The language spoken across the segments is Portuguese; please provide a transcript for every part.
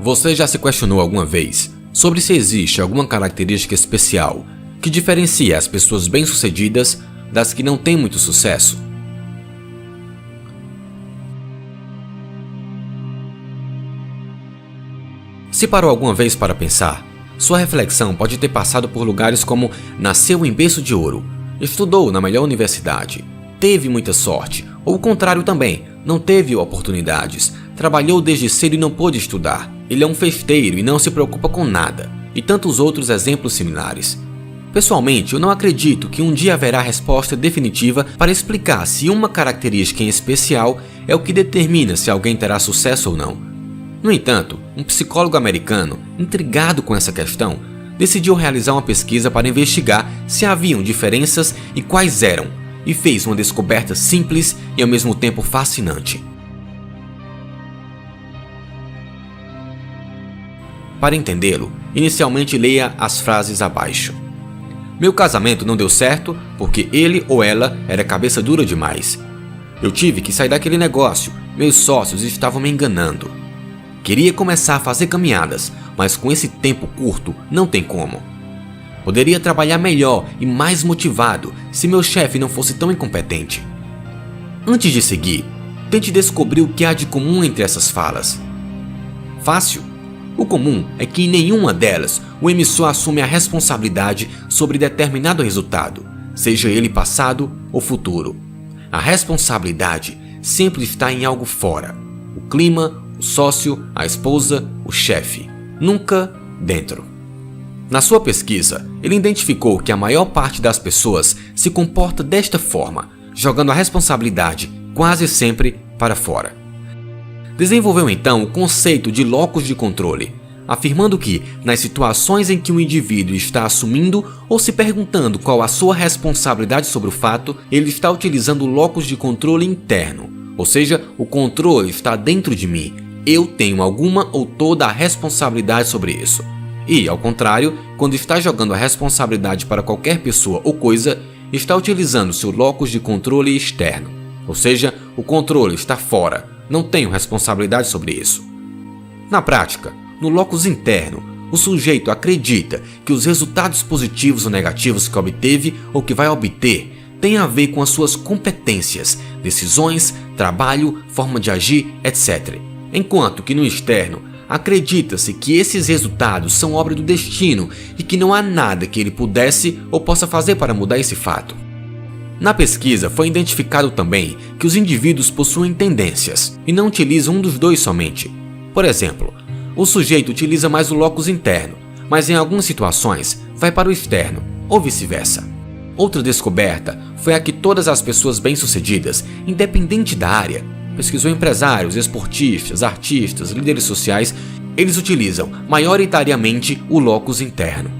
Você já se questionou alguma vez sobre se existe alguma característica especial que diferencia as pessoas bem-sucedidas das que não têm muito sucesso? Se parou alguma vez para pensar, sua reflexão pode ter passado por lugares como nasceu em berço de ouro, estudou na melhor universidade, teve muita sorte, ou o contrário também, não teve oportunidades, trabalhou desde cedo e não pôde estudar, ele é um festeiro e não se preocupa com nada, e tantos outros exemplos similares. Pessoalmente, eu não acredito que um dia haverá resposta definitiva para explicar se uma característica em especial é o que determina se alguém terá sucesso ou não. No entanto, um psicólogo americano, intrigado com essa questão, decidiu realizar uma pesquisa para investigar se haviam diferenças e quais eram, e fez uma descoberta simples e ao mesmo tempo fascinante. Para entendê-lo, inicialmente leia as frases abaixo. Meu casamento não deu certo porque ele ou ela era cabeça dura demais. Eu tive que sair daquele negócio, meus sócios estavam me enganando. Queria começar a fazer caminhadas, mas com esse tempo curto não tem como. Poderia trabalhar melhor e mais motivado se meu chefe não fosse tão incompetente. Antes de seguir, tente descobrir o que há de comum entre essas falas. Fácil? O comum é que em nenhuma delas o emissor assume a responsabilidade sobre determinado resultado, seja ele passado ou futuro. A responsabilidade sempre está em algo fora: o clima, o sócio, a esposa, o chefe, nunca dentro. Na sua pesquisa, ele identificou que a maior parte das pessoas se comporta desta forma, jogando a responsabilidade quase sempre para fora. Desenvolveu então o conceito de locus de controle, afirmando que, nas situações em que o indivíduo está assumindo ou se perguntando qual a sua responsabilidade sobre o fato, ele está utilizando o locus de controle interno, ou seja, o controle está dentro de mim, eu tenho alguma ou toda a responsabilidade sobre isso. E, ao contrário, quando está jogando a responsabilidade para qualquer pessoa ou coisa, está utilizando seu locus de controle externo, ou seja, o controle está fora, não tenho responsabilidade sobre isso. Na prática, no locus interno, o sujeito acredita que os resultados positivos ou negativos que obteve ou que vai obter têm a ver com as suas competências, decisões, trabalho, forma de agir, etc. Enquanto que no externo, acredita-se que esses resultados são obra do destino e que não há nada que ele pudesse ou possa fazer para mudar esse fato. Na pesquisa foi identificado também que os indivíduos possuem tendências e não utilizam um dos dois somente. Por exemplo, o sujeito utiliza mais o locus interno, mas em algumas situações vai para o externo, ou vice-versa. Outra descoberta foi a que todas as pessoas bem-sucedidas, independente da área, pesquisou empresários, esportistas, artistas, líderes sociais, eles utilizam maioritariamente o locus interno.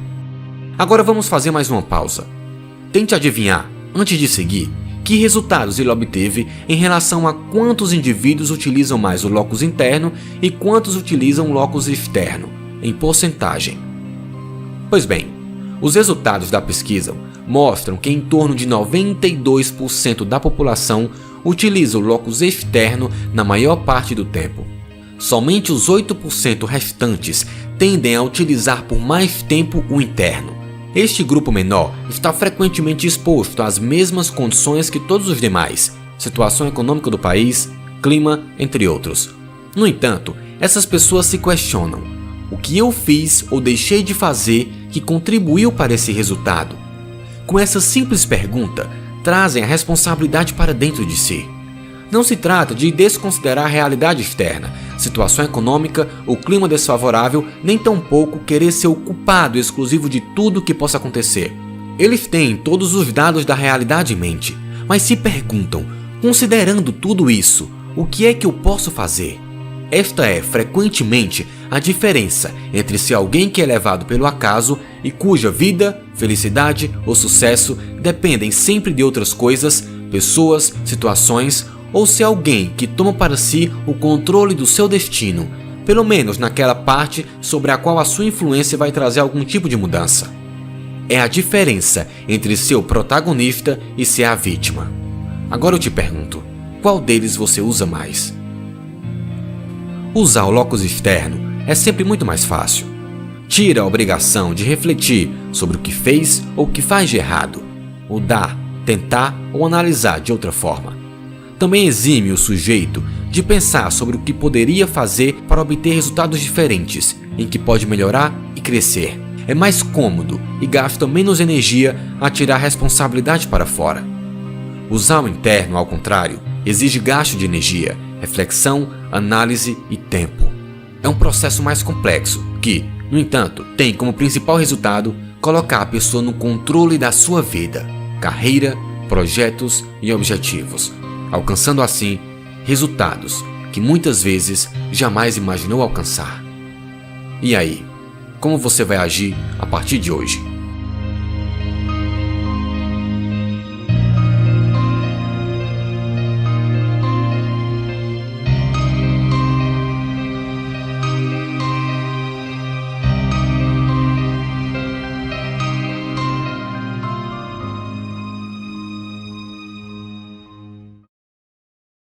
Agora vamos fazer mais uma pausa. Tente adivinhar, antes de seguir, que resultados ele obteve em relação a quantos indivíduos utilizam mais o locus interno e quantos utilizam o locus externo, em porcentagem. Pois bem, os resultados da pesquisa mostram que em torno de 92% da população utiliza o locus externo na maior parte do tempo. Somente os 8% restantes tendem a utilizar por mais tempo o interno. Este grupo menor está frequentemente exposto às mesmas condições que todos os demais, situação econômica do país, clima, entre outros. No entanto, essas pessoas se questionam: o que eu fiz ou deixei de fazer que contribuiu para esse resultado? Com essa simples pergunta, trazem a responsabilidade para dentro de si. Não se trata de desconsiderar a realidade externa, situação econômica ou clima desfavorável, nem tampouco querer ser o culpado exclusivo de tudo que possa acontecer. Eles têm todos os dados da realidade em mente, mas se perguntam, considerando tudo isso, o que é que eu posso fazer? Esta é, frequentemente, a diferença entre se alguém que é levado pelo acaso e cuja vida, felicidade ou sucesso dependem sempre de outras coisas, pessoas, situações, ou se alguém que toma para si o controle do seu destino, pelo menos naquela parte sobre a qual a sua influência vai trazer algum tipo de mudança. É a diferença entre ser o protagonista e ser a vítima. Agora eu te pergunto, qual deles você usa mais? Usar o locus externo é sempre muito mais fácil. Tira a obrigação de refletir sobre o que fez ou o que faz de errado, mudar, tentar ou analisar de outra forma. Também exime o sujeito de pensar sobre o que poderia fazer para obter resultados diferentes, em que pode melhorar e crescer. É mais cômodo e gasta menos energia a tirar a responsabilidade para fora. Usar o interno, ao contrário, exige gasto de energia, reflexão, análise e tempo. É um processo mais complexo que, no entanto, tem como principal resultado colocar a pessoa no controle da sua vida, carreira, projetos e objetivos, alcançando assim resultados que muitas vezes jamais imaginou alcançar. E aí, como você vai agir a partir de hoje?